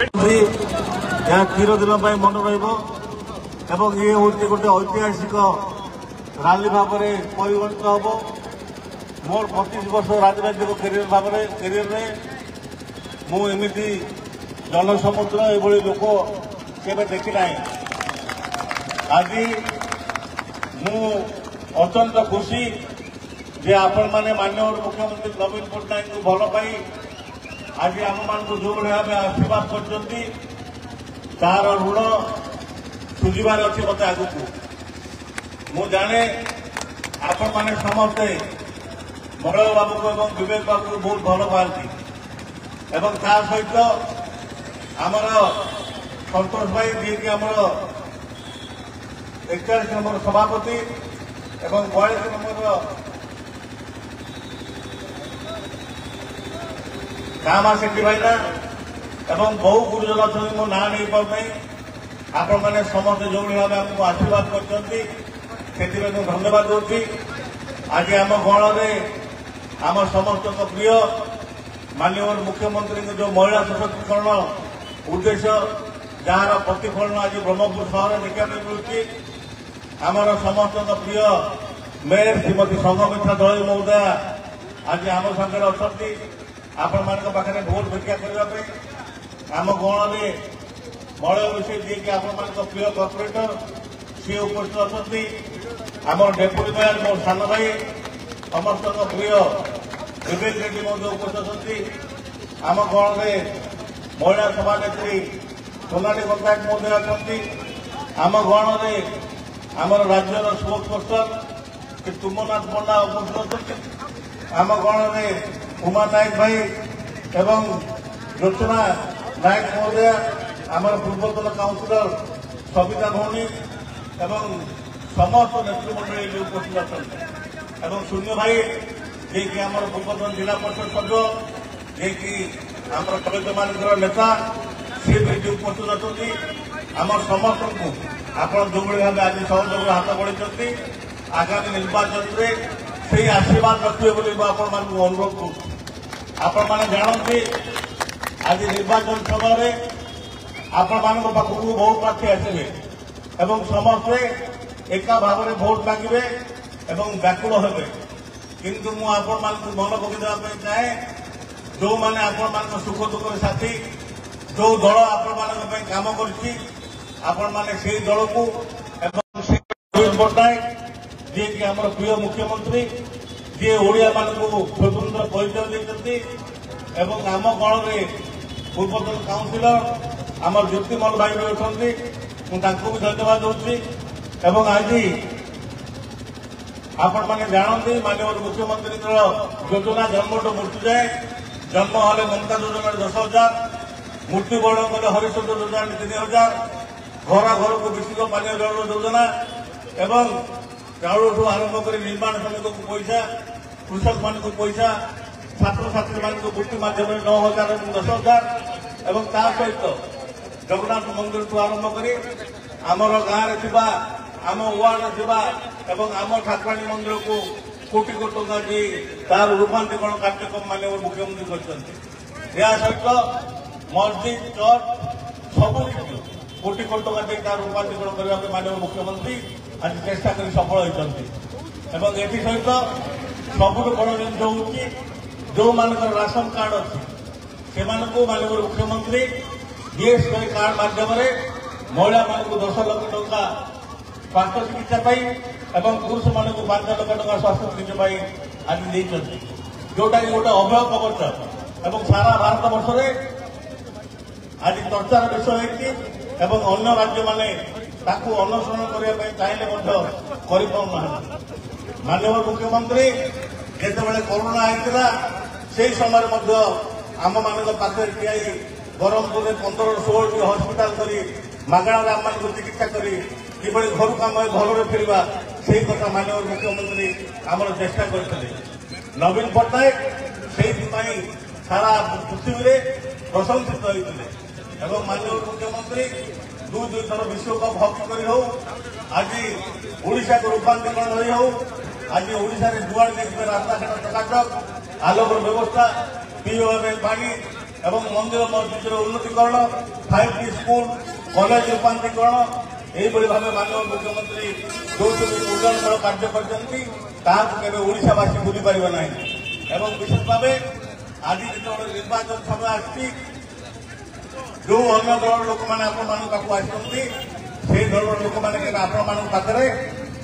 चिरदिन मन रही गोटे ऐतिहासिक रैली भाव में परिगणित हम मोर 25 वर्ष राजनैतिक कैरियर में मुझे जनसमुद्र ये लोक केवे देखी ना। आज मु अत्यंत खुशी जे आपण मैंने माननीय मुख्यमंत्री नवीन पट्टनायक को भल पाई आज आम मान जो भाव आशीर्वाद कर ऋण सुझार अच्छे मत आग को मु जाने आपण मैंने समस्ते मरल बाबू को एवं विवेक बाबू को बहुत भल पाती एवं ता सहित आमर संतोष भाई जी की आमर 41 नंबर सभापति एवं 42 नंबर कामा सेठी भाईना एवं बहु गुरुजन अच्छा मो ना नहीं पार आपण मैंने समस्त जो भाव आमको आशीर्वाद कर धन्यवाद दूसरी। आज आम गण में आम समस्त प्रिय माननीय मुख्यमंत्री जो महिला सशक्तिकरण उद्देश्य जार प्रतिफलन आज ब्रह्मपुर सहर देखा मिलूँ। आमर समस्त प्रिय मेयर श्रीमती संघमित्रा दलई महोदया आज आम सागर अच्छा आपण मान पाखे भोट भिक्षा करने आम गण में मलय विषय जी की आपण प्रिय कॉर्पोरेटर सी उपस्थित अच्छा आम डेपुटी मेयर मोर सान भाई समस्त प्रिय विवेक रेड्डी उपस्थित अच्छा आम गण में महिला सभानेत्री सोनाली पट्टनायक महोदय अच्छा आम गण में आमर राज्यर स्पोर्ट्स पर्सन तुमनाथ पंडा उपस्थित अच्छा आम गण में उमा नायक भाई एवं लोचना नायक महोदय आमर पूर्वतन काउंसिलर सविता भौणी एवं समस्त नेतृमंडली उपस्थित अच्छा एवं शून्य भाई जे कि आमर पूर्वतन जिला परिषद सभ्य जे कि आमर दलित मान नेता सी भी उपस्थित अच्छा आम समस्त को आप जो भाव आज सहयोग हाथ बढ़ी आगामी निर्वाचन में से आशीर्वाद रखिए अनुरोध करूँ। आपण मैंने जानते आज निर्वाचन समय आपण मान पाखक बहुत प्रार्थी आसवे एवं समस्ते एका भाव में भोट मांगे एवं व्याकुल हे किंतु मुझे मन पकईदेवाई चाहे जो मैंने आपण मान सुख दुख साथी जो दल आपण मान काम कर दल को पट्टनायक जी की आम प्रिय मुख्यमंत्री जी ओडिया मान स्वतंत्र परिचय देते एवं आम गण में पूर्वतन काउंसिलर आमर ज्योतिमल भाई भी अच्छा भी धन्यवाद दूसरी। एवं आज आपण मैंने जानते माननीय मुख्यमंत्री योजना जन्म टू मृत्यु जाए जन्म हेले ममता योजना 10,000 मृत्युवरण कले हरिश्चंद्र योजना 3,000 घर घर को विशुद्ध पानी जल योजना एवं चाउल आरंभ कर निर्माण श्रमिक को पैसा कृषक मान को पैसा छात्र छात्री मान वृत्ति मध्यम 9,000 और 10,000 एवं ता सहित जगन्नाथ मंदिर ठू आरंभ कर आमर गाँव में आम वार्ड एवं आम ठाकुराणी मंदिर को कोटी कोटी टंका दी तार रूपांतरण कार्यक्रम माननीय मुख्यमंत्री कर सहित मस्जिद चर्च सब कोटी कोटी टंका दी तार रूपांतरण करने माननीय मुख्यमंत्री आज चेष्टा कर सफल होती सहित सबुठ बड़ जिन हूँ जो मान राशन कार्ड अच्छी से माननीय मुख्यमंत्री बीएसवाई कार्ड माध्यम महिला मान 10 लाख टंका स्वास्थ्य चिकित्सा एवं पुरुष मान 5 लाख टंका स्वास्थ्य चिकित्सा आज देते जोटा कि गोटे अभय कवच एवं सारा भारत वर्ष में आज चर्चार विषय एवं अन्य राज्य माने अनुसरण करने चाहिए माननीय मुख्यमंत्री जिते कोरोना होता से समय आम मान पाखे ठिया ब्रह्मपुर में 15-16 हस्पिटाल कर मागणार आम मान चिकित्सा कर किभली घर कम घर फेरवा से कथा माननीय मुख्यमंत्री आमर चेष्टा करते नवीन पट्टनायक से सारा पृथ्वी में प्रशंसित होते माननीय मुख्यमंत्री 2 थर विश्वकप हॉकी कर आज ओडिशा को रूपांतरण हो आज ओडिशा रे जुआड़ देखिए रास्ता घाट चकाचक आलोक व्यवस्था पीओ पानी এবং মন্দির মসজিদের উন্নতিকরণ 5টি স্কুল কলেজ রূপান্তରୀকରଣ এইভাবে ভাবে মাননীয় মুখ্যমନ୍ତ୍ରୀ ଯୋଉସବୁ ଉନ୍ନୟନମୂଳକ କାର୍ଯ୍ୟ କରିଛନ୍ତି ତାହାକୁ କେବେ ଓଡ଼ିଶାବାସୀ ଭୁଲିପାରିବେ ନାହିଁ। ଏବଂ ବିଶେଷ ଭାବେ ଆଜି ଯେତେବେଳେ ନିର୍ବାଚନ ସମୟ ଆସିଛି ଯୋଉ ଅନ୍ୟ ଦଳର ଲୋକମାନେ ଆପଣମାନଙ୍କ ପାଖକୁ ଆସିଛନ୍ତି সেই ଦଳର ଲୋକମାନେ କେବେ ଆପଣମାନଙ୍କ ପାଖରେ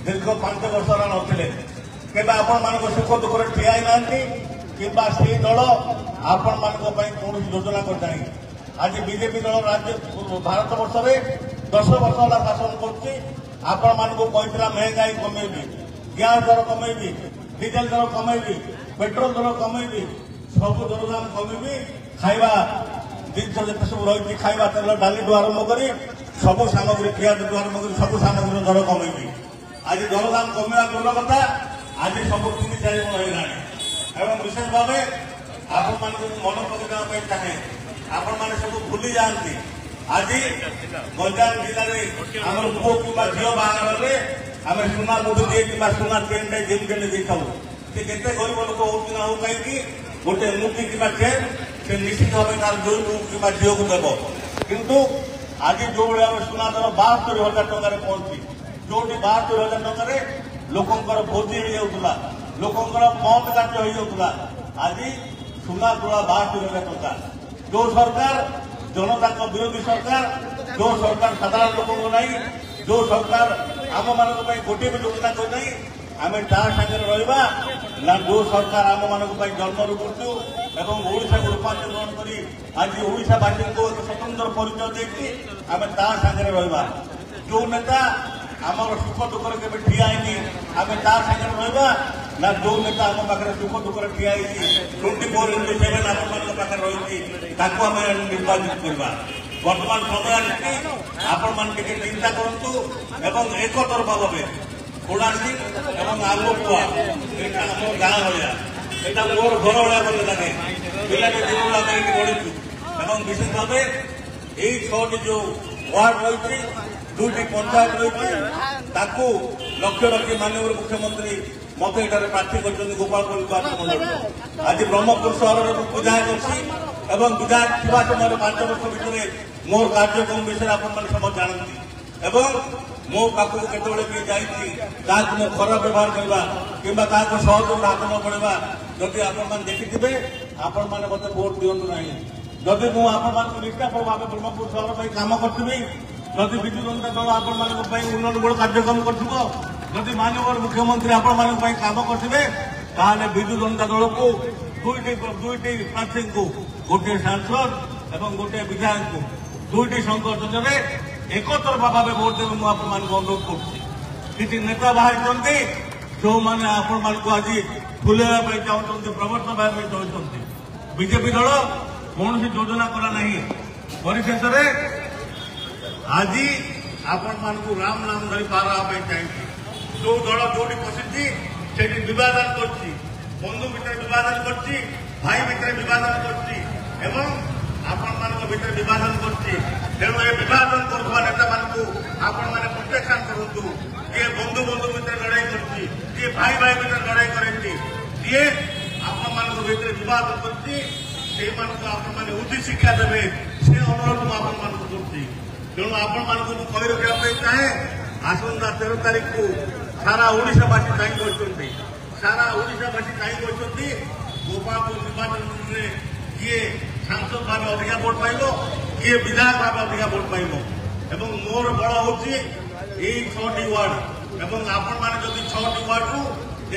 ଦୀର୍ଘ 5 ବର୍ଷ ହେଲା ନଥିଲେ, କେବେ ଆପଣମାନଙ୍କ ସୁଖ ଦୁଃଖରେ ଠିଆ ହେଇନାହାନ୍ତି କିମ୍ବା ସେହି ଦଳ ଆପଣମାନଙ୍କ ପାଇଁ କୌଣସି ଯୋଜନା କରିନାହିଁ। ଆଜି ବିଜେପି ଦଳ ରାଜ୍ୟ ଭାରତ ବର୍ଷରେ 10 ବର୍ଷ ହେଲା ଶାସନ କରୁଛି। ଆପଣମାନଙ୍କୁ କହିଥିଲା ମହଙ୍ଗାଇ କମେଇବି, ଗ୍ୟାସ୍ ଦର କମେଇବି, ଡିଜେଲ ଦର କମେଇବି, ପେଟ୍ରୋଲ ଦର କମେଇବି, ସବୁ ଦରଦାମ କମେଇବି, ଖାଇବା ଜିନିଷ ଯେତେ ସବୁ ରହିଛି ଖାଇବା ତେଲ ଡାଲିଠୁ ଆରମ୍ଭ କରି ସବୁ ସାମଗ୍ରୀ ପିଆଜଠୁ ଆରମ୍ଭ କରି ସବୁ ସାମଗ୍ରୀର ଦର କମେଇବି। ଆଜି ଦରଦାମ କମିବା ଦୂର କଥା, ଆଜି ସବୁ 3-4 ଗୁଣ ହେଇଗଲାଣି। ଏବଂ ବିଶେଷ ଭାବେ ଆପଣମାନଙ୍କୁ ମନେ ପକାଇବା ପାଇଁ ଚାହେଁ, ଆପଣମାନେ ସବୁ ଭୁଲି ଯାଆନ୍ତି ଆଜି ଗଞ୍ଜାମ ଜିଲ୍ଲାରେ ଆମର ପୁଅ କିମ୍ବା ଝିଅ ବାହାଘରରେ ଆମେ ସୁନା ମୁଠୁଟିଏ କିମ୍ବା ସୁନା ଚେନ୍ଟେ ଯେମିତି ଦେଇଥାଉ। ସେ କେତେ ଗରିବ ଲୋକ ହଉଛି ନା ହଉ କାହିଁକି ଗୋଟେ ମୁଠି କିମ୍ବା ଚେନ୍ ସେ ନିଶ୍ଚିତ ଭାବେ ତାର ଯୋଉ ପୁଅ କିମ୍ବା ଝିଅକୁ ଦେବ। କିନ୍ତୁ ଆଜି ଯୋଉଭଳି ଆମେ ସୁନା ଦର 72,000 ଟଙ୍କାରେ ପହଞ୍ଚି, ଯୋଉଠି 72,000 ଟଙ୍କାରେ ଲୋକଙ୍କର ଭୋଜି ହେଇଯାଉଥିଲା, ଲୋକଙ୍କର ବନ୍ଦ କାର୍ଯ୍ୟ ହେଇଯାଉଥିଲା, ଆଜି ସୁନା ତୁଳା 72,000 ଟଙ୍କା। ଯୋଉ ସରକାର ଜନତାଙ୍କ ବିରୋଧୀ ସରକାର, ଯୋଉ ସରକାର ସାଧାରଣ ଲୋକଙ୍କୁ ନାହିଁ, ଯୋଉ ସରକାର ଆମମାନଙ୍କ ପାଇଁ ଗୋଟିଏ ବି ଯୋଜନା କରିନାହିଁ, ଆମେ ତା ସାଙ୍ଗରେ ରହିବା ନା ଯୋଉ ସରକାର ଆମମାନଙ୍କ ପାଇଁ ଜନ୍ମରୁ ମୃତ୍ୟୁ ଏବଂ ଓଡ଼ିଶାକୁ ରୂପାନ୍ତରଣ କରି ଆଜି ଓଡ଼ିଶାବାସୀଙ୍କୁ ଏକ ସ୍ୱତନ୍ତ୍ର ପରିଚୟ ଦେଇଛି, ଆମେ ତା ସାଙ୍ଗରେ ରହିବା। ଯୋଉ ନେତା ଆମର ସୁଖ ଦୁଃଖରେ କେବେ ଠିଆ ହେଇନି ଆମେ ତା ସାଙ୍ଗରେ ରହିବା ନା ଯୋଉ ନେତା ଆମ ପାଖରେ ସୁଖ ଦୁଃଖରେ ଠିଆ ହେଇଛି 24/7 ଆପଣମାନଙ୍କ ପାଖରେ ରହିଛି ତାକୁ ଆମେ ନିର୍ବାଚିତ କରିବା। ବର୍ତ୍ତମାନ ସମୟ ଆସିଛି, ଆପଣମାନେ ଟିକେ ଚିନ୍ତା କରନ୍ତୁ ଏବଂ ଏକତରଫା ଭାବେ କୋଣାର୍କ ଏବଂ ଆଲୁପୁଆ ଏଇଟା ଆମ ଗାଁ ଭଳିଆ, ଏଇଟା ମୋର ଘର ଭଳିଆ ମୋତେ ଲାଗେ। ପିଲାଟି ଦିନରୁ ଆମେ ଏଠି ବଢିଛୁ ଏବଂ ବିଶେଷ ଭାବେ ଏଇ 6ଟି ଯୋଉ ୱାର୍ଡ ରହିଛି, 2ଟି ପଞ୍ଚାୟତ ରହିଛି, ତାକୁ ଲକ୍ଷ୍ୟ ରଖି ମାନନୀୟ ମୁଖ୍ୟମନ୍ତ୍ରୀ ମତେ ଏଠାରେ ପ୍ରାର୍ଥୀ କରିଛନ୍ତି ଗୋପାଳପୁର ନିର୍ବାଚନ ମଣ୍ଡଳୀ। ଆଜି ବ୍ରହ୍ମପୁର ସହରରେ ମୁଁ ବିଧାୟକ ଅଛି ଏବଂ ବିଧାୟକ ଥିବା ସମୟରେ 5 ବର୍ଷ ଭିତରେ ମୋର କାର୍ଯ୍ୟକ୍ରମ ବିଷୟରେ ଆପଣମାନେ ସମସ୍ତେ ଜାଣନ୍ତି ଏବଂ ମୋ ପାଖକୁ କେତେବେଳେ କିଏ ଯାଇଛି ତାହାକୁ ମୁଁ ଖରାପ ବ୍ୟବହାର କରିବା କିମ୍ବା ତାହାକୁ ସହଯୋଗ ହାତ ନ ବଢ଼େଇବା ଯଦି ଆପଣମାନେ ଦେଖିଥିବେ ଆପଣମାନେ ମୋତେ ଭୋଟ ଦିଅନ୍ତୁ ନାହିଁ। ଯଦି ମୁଁ ଆପଣମାନଙ୍କୁ ନିଷ୍ଠାପର ଭାବେ ବ୍ରହ୍ମପୁର ସହର ପାଇଁ କାମ କରିଥିବି, ଯଦି ବିଜୁ ଜନତା ଦଳ ଆପଣମାନଙ୍କ ପାଇଁ ଉନ୍ନୟନମୂଳକ କାର୍ଯ୍ୟକ୍ରମ କରିଥିବ, ଯଦି ମାନନୀୟ ମୁଖ୍ୟମନ୍ତ୍ରୀ ଆପଣମାନଙ୍କ ପାଇଁ କାମ କରିଥିବେ, ତାହେଲେ ବିଜୁ ଜନତା ଦଳକୁ ଦୁଇଟି ପ୍ରାର୍ଥୀଙ୍କୁ, ଗୋଟିଏ ସାଂସଦ ଏବଂ ଗୋଟିଏ ବିଧାୟକଙ୍କୁ 2ଟି ସଂଗଠନରେ ଏକତରଫା ଭାବେ ଭୋଟ ଦେବେ ମୁଁ ଆପଣମାନଙ୍କୁ ଅନୁରୋଧ କରୁଛି। କିଛି ନେତା ବାହାରିଛନ୍ତି ଯେଉଁମାନେ ଆପଣମାନଙ୍କୁ ଆଜି ଫୁଲେଇବା ପାଇଁ ଚାହୁଁଛନ୍ତି, ପ୍ରବର୍ତ୍ତନ ହେବା ପାଇଁ ଚାହୁଁଛନ୍ତି। ବିଜେପି ଦଳ କୌଣସି ଯୋଜନା କଲା ନାହିଁ। ପରିଶେଷରେ ଆଜି ଆପଣମାନଙ୍କୁ ରାମ ନାମ ଧରି ପାର ହେବା ପାଇଁ ଚାହିଁଛି। ଯୋଉ ଦଳ ଯୋଉଠି ପଶିଛି ସେଠି ବିଭାଜନ କରୁଛି, ବନ୍ଧୁ ଭିତରେ ବିଭାଜନ କରୁଛି, ଭାଇ ଭିତରେ ବିଭାଜନ କରୁଛି ଏବଂ ଆପଣମାନଙ୍କ ଭିତରେ ବିଭାଜନ କରୁଛି। ତେଣୁ ଏ ବିଭାଜନ କରୁଥିବା ନେତାମାନଙ୍କୁ ଆପଣମାନେ ପ୍ରୋଟେକ୍ସନ କରନ୍ତୁ। କିଏ ବନ୍ଧୁ ଭିତରେ ଲଢ଼ାଇ କରୁଛି, କିଏ ଭାଇ ଭିତରେ ଲଢ଼ାଇ କରେନ୍ତି, କିଏ ଆପଣମାନଙ୍କ ଭିତରେ ବିଭାଜନ କରୁଛି, ସେଇମାନଙ୍କୁ ଆପଣମାନେ ଉଚିତ ଶିକ୍ଷା ଦେବେ, ସେ ଅନୁରୋଧ ମୁଁ ଆପଣମାନଙ୍କୁ କରୁଛି। ତେଣୁ ଆପଣମାନଙ୍କୁ ମୁଁ କହି ରଖିବା ପାଇଁ ଚାହେଁ, ଆସନ୍ତା 13 ତାରିଖକୁ ସାରା ଓଡ଼ିଶାବାସୀ ଚାହିଁ ବସିଛନ୍ତି। ସାରା ଓଡ଼ିଶାବାସୀ ଚାହିଁ ବସିଛନ୍ତି ଗୋପାଳପୁର ନିର୍ବାଚନ ମଣ୍ଡଳୀରେ କିଏ ସାଂସଦ ଭାବେ ଅଧିକା ଭୋଟ ପାଇବ, କିଏ ବିଧାୟକ ଭାବେ ଅଧିକା ଭୋଟ ପାଇବ। ଏବଂ ମୋର ବଳ ହେଉଛି ଏଇ 6ଟି ୱାର୍ଡ ଏବଂ ଆପଣମାନେ ଯଦି 6ଟି ୱାର୍ଡକୁ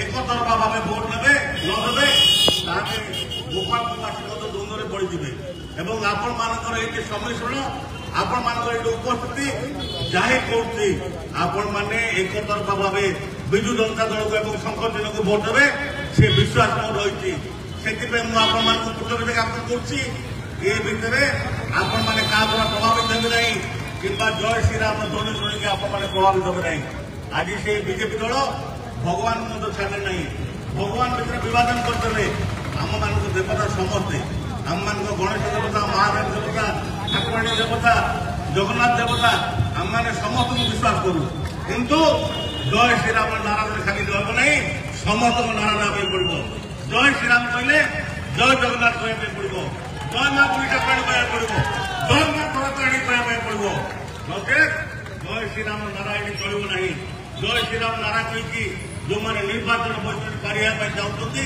ଏକତରଫା ଭାବେ ଭୋଟ ନେବେ ନଦେବେ ତାହେଲେ ଗୋପାଳପୁରବାସୀ ମଧ୍ୟ ଦ୍ୱନ୍ଦ୍ୱରେ ପଡ଼ିଯିବେ ଏବଂ ଆପଣମାନଙ୍କର ଏଇଠି ସମ୍ମିଶ୍ରଣ, ଆପଣମାନଙ୍କର ଏଇଠି ଉପସ୍ଥିତି ଜାହିର କରୁଛି ଆପଣମାନେ ଏକତରଫା ଭାବେ ବିଜୁ ଜନତା ଦଳକୁ ଏବଂ ସଂଗଠନକୁ ଭୋଟ ଦେବେ, ସେ ବିଶ୍ୱାସ ମୋର ରହିଛି। ସେଥିପାଇଁ ମୁଁ ଆପଣମାନଙ୍କୁ କୃତଜ୍ଞତା ଜ୍ଞାପନ କରୁଛି। ଏ ଭିତରେ ଆପଣମାନେ କାହା ଦ୍ୱାରା ପ୍ରଭାବିତ ହେବେ ନାହିଁ କିମ୍ବା ଜୟ ଶ୍ରୀରାମ ଧ୍ୱନି ଶୁଣିକି ଆପଣମାନେ ପ୍ରଭାବିତ ହେବେ ନାହିଁ। ଆଜି ସେ ବିଜେପି ଦଳ ଭଗବାନ ମଧ୍ୟ ଛାଡ଼ିଲେ ନାହିଁ, ଭଗବାନ ଭିତରେ ବିଭାଜନ କରିଦେଲେ। ଆମମାନଙ୍କ ଦେବତା ସମସ୍ତେ, ଆମମାନଙ୍କ ଗଣେଶ ଦେବତା, ମହାଦେବ ଦେବତା, ଠାକୁରାଣୀ ଦେବତା, ଜଗନ୍ନାଥ ଦେବତା, ଆମମାନେ ସମସ୍ତଙ୍କୁ ବିଶ୍ୱାସ କରୁ। କିନ୍ତୁ ଜୟ ଶ୍ରୀରାମ ନାରାରେ ଖାଲି ରହିବ ନାହିଁ, ସମସ୍ତଙ୍କ ନାରା ନେବା ପାଇଁ ପଡ଼ିବ। ଜୟ ଶ୍ରୀରାମ କହିଲେ ଜୟ ଜଗନ୍ନାଥ କହିବା ପାଇଁ ପଡ଼ିବ। ଜୟ ଦୁଇଟା ପାଣି ପାଇବାକୁ ପଡିବ, ଜୟ ଭରତ ଆଣି ପାଇବା ପାଇଁ ପଡିବ, ନଚେତ୍ ଜୟ ଶ୍ରୀରାମ ନାରା ଏଠି ଚଳିବ ନାହିଁ। ଜୟ ଶ୍ରୀରାମ ନାରା କହିକି ଯେଉଁମାନେ ନିର୍ବାଚନ ବୈଠକ କରିବା ପାଇଁ ଯାଉଛନ୍ତି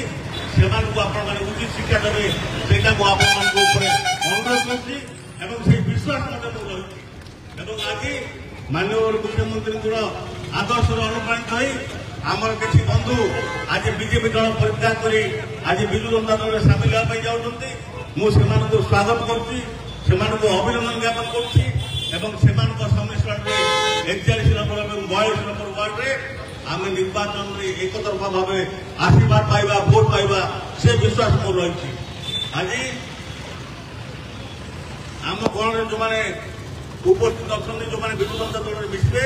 ସେମାନଙ୍କୁ ଆପଣମାନେ ଉଚିତ ଶିକ୍ଷା ଦେବେ, ସେଇଟାକୁ ଆପଣମାନଙ୍କ ଉପରେ ଅନୁରୋଧ କରୁଛି ଏବଂ ସେଇ ବିଶ୍ୱାସ ମଧ୍ୟ ମୁଁ ରହିଛି। ଏବଂ ଆଜି ମାନ୍ୟବର ମୁଖ୍ୟମନ୍ତ୍ରୀଙ୍କର ଆଦର୍ଶରେ ଅନୁପ୍ରାଣିତ ହୋଇ ଆମର କିଛି ବନ୍ଧୁ ଆଜି ବିଜେପି ଦଳ ପରିତ୍ୟାଗ କରି ଆଜି ବିଜୁ ଜନତା ଦଳରେ ସାମିଲ ହେବା ପାଇଁ ଯାଉଛନ୍ତି। ମୁଁ ସେମାନଙ୍କୁ ସ୍ୱାଗତ କରୁଛି, ସେମାନଙ୍କୁ ଅଭିନନ୍ଦନ ଜ୍ଞାପନ କରୁଛି ଏବଂ ସେମାନଙ୍କ ସମ୍ମିଶ୍ରଣରେ 41 ନମ୍ବର ଏବଂ 42 ନମ୍ବର ୱାର୍ଡରେ ଆମେ ନିର୍ବାଚନରେ ଏକତରଫା ଭାବେ ଆଶୀର୍ବାଦ ପାଇବା, ଭୋଟ ପାଇବା, ସେ ବିଶ୍ୱାସ ମୋର ରହିଛି। ଆଜି ଆମ ଗଣରେ ଯେଉଁମାନେ ଉପସ୍ଥିତ ଅଛନ୍ତି, ଯେଉଁମାନେ ବିଜୁ ଜନତା ଦଳରେ ମିଶିବେ,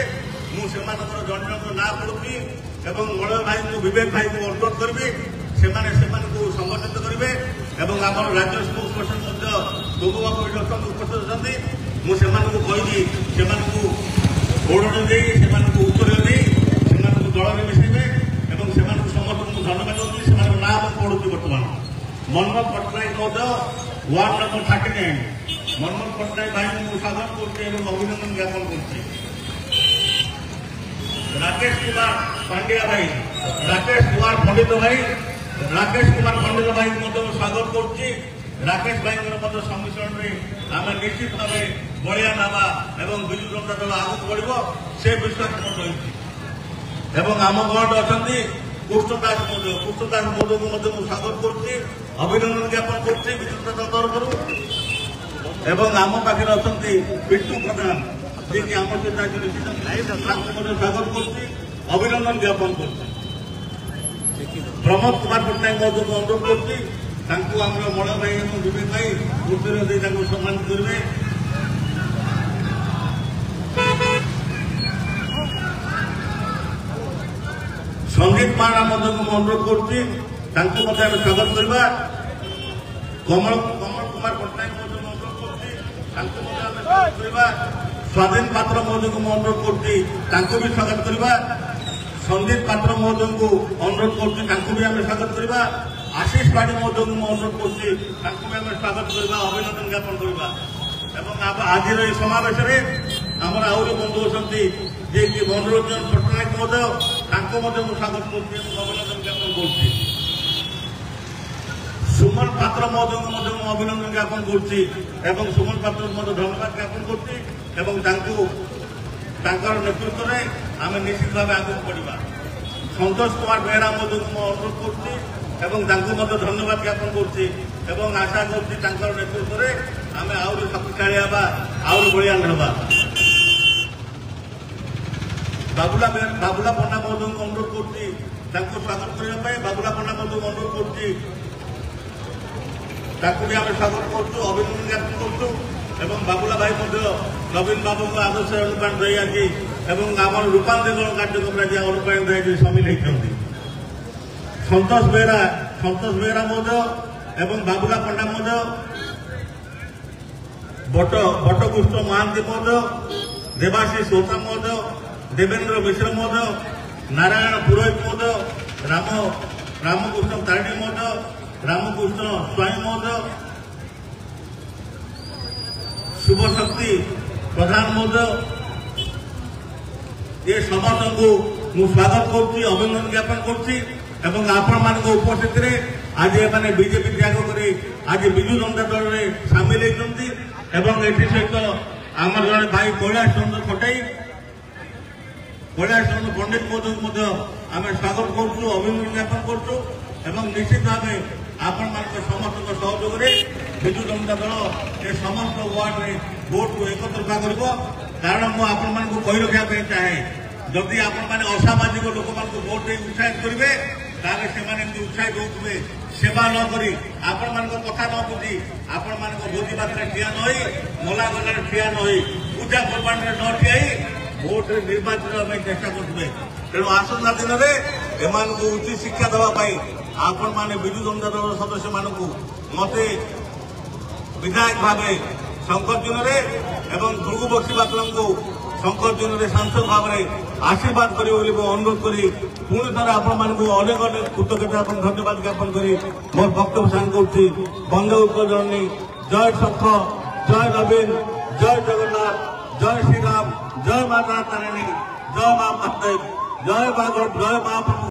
ମୁଁ ସେମାନଙ୍କର ଜଣେ ଜଣଙ୍କ ନାଁ ପଢ଼ୁଛି ଏବଂ ମଳୟ ଭାଇଙ୍କୁ, ବିବେକ ଭାଇଙ୍କୁ ଅନୁରୋଧ କରିବି ସେମାନଙ୍କୁ ସଂଗଠିତ କରିବେ ଏବଂ ଆମର ରାଜ୍ୟ ସ୍ପୋକ୍ସ ପର୍ସନ ମଧ୍ୟ ଗୋପବାବୁ ଉପସ୍ଥିତ ଅଛନ୍ତି। ମୁଁ ସେମାନଙ୍କୁ କହିବି ସେମାନଙ୍କୁ ଭୋଟ ଦେଇ, ସେମାନଙ୍କୁ ଉତ୍ତର ଦେଇ ସେମାନଙ୍କୁ ଦଳରେ ମିଶାଇବେ ଏବଂ ସେମାନଙ୍କୁ ସମସ୍ତଙ୍କୁ ଧନ୍ୟବାଦ ଦେଉଛି। ସେମାନଙ୍କ ନାଁ ମୁଁ ପଢ଼ୁଛି ବର୍ତ୍ତମାନ। ମନୋଜ ପଟ୍ଟନାୟକ ମଧ୍ୟ ୱାର୍ଡ ନମ୍ବର 39, ମନୋଜ ପଟ୍ଟନାୟକ ଭାଇଙ୍କୁ ମୁଁ ସ୍ୱାଗତ କରୁଛି ଏବଂ ଅଭିନନ୍ଦନ ଜ୍ଞାପନ କରୁଛି। ରାକେଶ କୁମାର ପାଣ୍ଡିଆ ଭାଇ, ରାକେଶ କୁମାର ପଣ୍ଡିତ ଭାଇ, ରାକେଶ କୁମାର ପଣ୍ଡିତ ଭାଇଙ୍କୁ ମଧ୍ୟ ମୁଁ ସ୍ୱାଗତ କରୁଛି। ରାକେଶ ଭାଇଙ୍କର ମଧ୍ୟ ସମ୍ମିଶ୍ରଣରେ ଆମେ ନିଶ୍ଚିତ ଭାବେ ବଳିଆ ନେବା ଏବଂ ବିଜୁ ଜନତା ଦଳ ଆଗକୁ ବଢ଼ିବ, ସେ ବିଶ୍ୱାସ ମୋର ରହିଛି। ଏବଂ ଆମ ଗଣରେ ଅଛନ୍ତି କୃଷ୍ଣ ଦାସ ମୌର୍ୟ, କୃଷ୍ଣ ଦାସ ମୌର୍ୟଙ୍କୁ ମଧ୍ୟ ମୁଁ ସ୍ୱାଗତ କରୁଛି, ଅଭିନନ୍ଦନ ଜ୍ଞାପନ କରୁଛି ବିଜୁ ଜନତା ଦଳ ତରଫରୁ। ଏବଂ ଆମ ପାଖରେ ଅଛନ୍ତି ପିଣ୍ଟୁ ପ୍ରଧାନ, ଯିଏକି ଆମ ସହିତ ଆଜି ମିଶିଛନ୍ତି, ତାଙ୍କୁ ମଧ୍ୟ ସ୍ୱାଗତ କରୁଛି, ଅଭିନନ୍ଦନ ଜ୍ଞାପନ କରୁଛି। ପ୍ରମୋଦ କୁମାର ପଟ୍ଟନାୟକ ମଧ୍ୟ ମୁଁ ଅନୁରୋଧ କରୁଛି, ତାଙ୍କୁ ଆମର ମଳୟ ଭାଇ ଏବଂ ବିବେକ ଭାଇ ଉତ୍ତର ଦେଇ ତାଙ୍କୁ ସମ୍ମାନିତ କରିବେ। ସଙ୍ଗୀତ ମହାନା ମଧ୍ୟ ମୁଁ ଅନୁରୋଧ କରୁଛି, ତାଙ୍କୁ ମଧ୍ୟ ଆମେ ସ୍ୱାଗତ କରିବା। କମଳ କୁମାର ପଟ୍ଟନାୟକ ମଧ୍ୟ ମୁଁ ଅନୁରୋଧ କରୁଛି, ତାଙ୍କୁ ମଧ୍ୟ ଆମେ ସ୍ୱାଗତ କରିବା। ସ୍ୱାଧୀନ ପାତ୍ର ମହୋଦୟଙ୍କୁ ମୁଁ ଅନୁରୋଧ କରୁଛି, ତାଙ୍କୁ ବି ସ୍ୱାଗତ କରିବା। ସନ୍ଦୀପ ପାତ୍ର ମହୋଦୟଙ୍କୁ ଅନୁରୋଧ କରୁଛି, ତାଙ୍କୁ ବି ଆମେ ସ୍ୱାଗତ କରିବା। ଆଶିଷ ପାଢୀ ମହୋଦୟଙ୍କୁ ମୁଁ ଅନୁରୋଧ କରୁଛି, ତାଙ୍କୁ ବି ଆମେ ସ୍ୱାଗତ କରିବା, ଅଭିନନ୍ଦନ ଜ୍ଞାପନ କରିବା। ଏବଂ ଆଜିର ଏହି ସମାବେଶରେ ଆମର ଆହୁରି ବନ୍ଧୁ ଅଛନ୍ତି, ଯିଏକି ମନୋରଞ୍ଜନ ପଟ୍ଟନାୟକ ମହୋଦୟ, ତାଙ୍କୁ ମଧ୍ୟ ମୁଁ ସ୍ୱାଗତ କରୁଛି ଏବଂ ଅଭିନନ୍ଦନ ଜ୍ଞାପନ କରୁଛି। ସୁମନ ପାତ୍ର ମହୋଦୟଙ୍କୁ ମଧ୍ୟ ମୁଁ ଅଭିନନ୍ଦନ ଜ୍ଞାପନ କରୁଛି ଏବଂ ସୁମନ ପାତ୍ରଙ୍କୁ ମଧ୍ୟ ଧନ୍ୟବାଦ ଜ୍ଞାପନ କରୁଛି ଏବଂ ତାଙ୍କର ନେତୃତ୍ୱରେ ଆମେ ନିଶ୍ଚିତ ଭାବେ ଆଗକୁ ବଢ଼ିବା। ସନ୍ତୋଷ କୁମାର ବେହେରା ମହୋଦୟଙ୍କୁ ମୁଁ ଅନୁରୋଧ କରୁଛି ଏବଂ ତାଙ୍କୁ ମଧ୍ୟ ଧନ୍ୟବାଦ ଜ୍ଞାପନ କରୁଛି ଏବଂ ଆଶା କରୁଛି ତାଙ୍କର ନେତୃତ୍ୱରେ ଆମେ ଆହୁରି ଶକ୍ତିଶାଳୀ ହେବା, ଆହୁରି ବଳିଆନ ହେବା। ବାବୁଲା ପଣ୍ଡା ମହୋଦୟଙ୍କୁ ଅନୁରୋଧ କରୁଛି, ତାଙ୍କୁ ସ୍ୱାଗତ କରିବା ପାଇଁ ବାବୁଲା ପଣ୍ଡା ମହୋଦୟଙ୍କୁ ଅନୁରୋଧ କରୁଛି, ତାକୁ ବି ଆମେ ସ୍ୱାଗତ କରୁଛୁ, ଅଭିନନ୍ଦନ ଜ୍ଞାପନ କରୁଛୁ ଏବଂ ବାବୁଲା ଭାଇ ମଧ୍ୟ ନବୀନ ବାବୁଙ୍କ ଆଦର୍ଶ ଅନୁପ୍ରାଣିତ ହୋଇ ଆଜି ଏବଂ ଆମର ରୂପାନ୍ତରୀକରଣ କାର୍ଯ୍ୟକ୍ରମରେ ଆଜି ଅନୁପ୍ରାଣିତ ହୋଇ ସାମିଲ ହୋଇଛନ୍ତି। ସନ୍ତୋଷ ବେହେରା ମହୋଦୟ ଏବଂ ବାବୁଲା ପଣ୍ଡା ମହୋଦୟ, ବଟକୃଷ୍ଣ ମହାନ୍ତି ମହୋଦୟ, ଦେବାଶିଷ ଓତା ମହୋଦୟ, ଦେବେନ୍ଦ୍ର ମିଶ୍ର ମହୋଦୟ, ନାରାୟଣ ପୁରୋହିତ ମହୋଦୟ, ରାମକୃଷ୍ଣ ତାରିଣୀ ମହୋଦୟ, ରାମକୃଷ୍ଣ ସ୍ୱାଇଁ ମହୋଦୟ, ଶୁଭଶକ୍ତି ପ୍ରଧାନ ମହୋଦୟ, ଏ ସମସ୍ତଙ୍କୁ ମୁଁ ସ୍ୱାଗତ କରୁଛି, ଅଭିନନ୍ଦନ ଜ୍ଞାପନ କରୁଛି ଏବଂ ଆପଣମାନଙ୍କ ଉପସ୍ଥିତିରେ ଆଜି ଏମାନେ ବିଜେପି ତ୍ୟାଗ କରି ଆଜି ବିଜୁ ଜନତା ଦଳରେ ସାମିଲ ହୋଇଛନ୍ତି ଏବଂ ଏଥି ସହିତ ଆମର ଜଣେ ଭାଇ କୈଳାସ ଚନ୍ଦ୍ର ପଣ୍ଡିତ ମହୋଦୟଙ୍କୁ ମଧ୍ୟ ଆମେ ସ୍ୱାଗତ କରୁଛୁ, ଅଭିନନ୍ଦନ ଜ୍ଞାପନ କରୁଛୁ ଏବଂ ନିଶ୍ଚିତ ଭାବେ ଆପଣମାନଙ୍କ ସମସ୍ତଙ୍କ ସହଯୋଗରେ ବିଜୁ ଜନତା ଦଳ ଏ ସମସ୍ତ ୱାର୍ଡରେ ଭୋଟକୁ ଏକତରଫା କରିବ। କାରଣ ମୁଁ ଆପଣମାନଙ୍କୁ କହି ରଖିବା ପାଇଁ ଚାହେଁ, ଯଦି ଆପଣମାନେ ଅସାମାଜିକ ଲୋକମାନଙ୍କୁ ଭୋଟ ଦେଇ ଉତ୍ସାହିତ କରିବେ ତାହେଲେ ସେମାନେ ଏମିତି ଉତ୍ସାହିତ ହେଉଥିବେ, ସେବା ନ କରି ଆପଣମାନଙ୍କ କଥା ନ ବୁଝି ଆପଣମାନଙ୍କ ଭୋଜି ଭାତରେ ଠିଆ ନ ହୋଇ, ମଲା ଗଲାରେ ଠିଆ ନ ହୋଇ, ପୂଜା ପର୍ବାଣୀରେ ନ ଠିଆ ହୋଇ ଭୋଟରେ ନିର୍ବାଚନ ପାଇଁ ଚେଷ୍ଟା କରୁଥିବେ। ତେଣୁ ଆସନ୍ତା ଦିନରେ ଏମାନଙ୍କୁ ଉଚିତ ଶିକ୍ଷା ଦେବା ପାଇଁ ଆପଣମାନେ ବିଜୁ ଜନତା ଦଳର ସଦସ୍ୟମାନଙ୍କୁ ମୋତେ ବିଧାୟକ ଭାବେ ଶଙ୍କରଜୀନରେ ଏବଂ ଭୃଗୁ ବକ୍ସି ପାତ୍ରଙ୍କୁ ଶଙ୍କରଜୀନରେ ସାଂସଦ ଭାବରେ ଆଶୀର୍ବାଦ କରିବେ ବୋଲି ମୁଁ ଅନୁରୋଧ କରି ପୁଣି ଥରେ ଆପଣମାନଙ୍କୁ ଅନେକ ଅନେକ କୃତଜ୍ଞତା ଏବଂ ଧନ୍ୟବାଦ ଜ୍ଞାପନ କରି ମୋର ବକ୍ତବ୍ୟ ସାଙ୍ଗ କରୁଛି। ବନ୍ଦେ ଉତ୍କଳ ଜନନୀ জয় শঙ্খ, জয় নবীন, জয় জগন্নাথ, জয় শ্রীরাম, জয় মা তারিণী, জয় মা মহাদেব, জয় মা জয় মা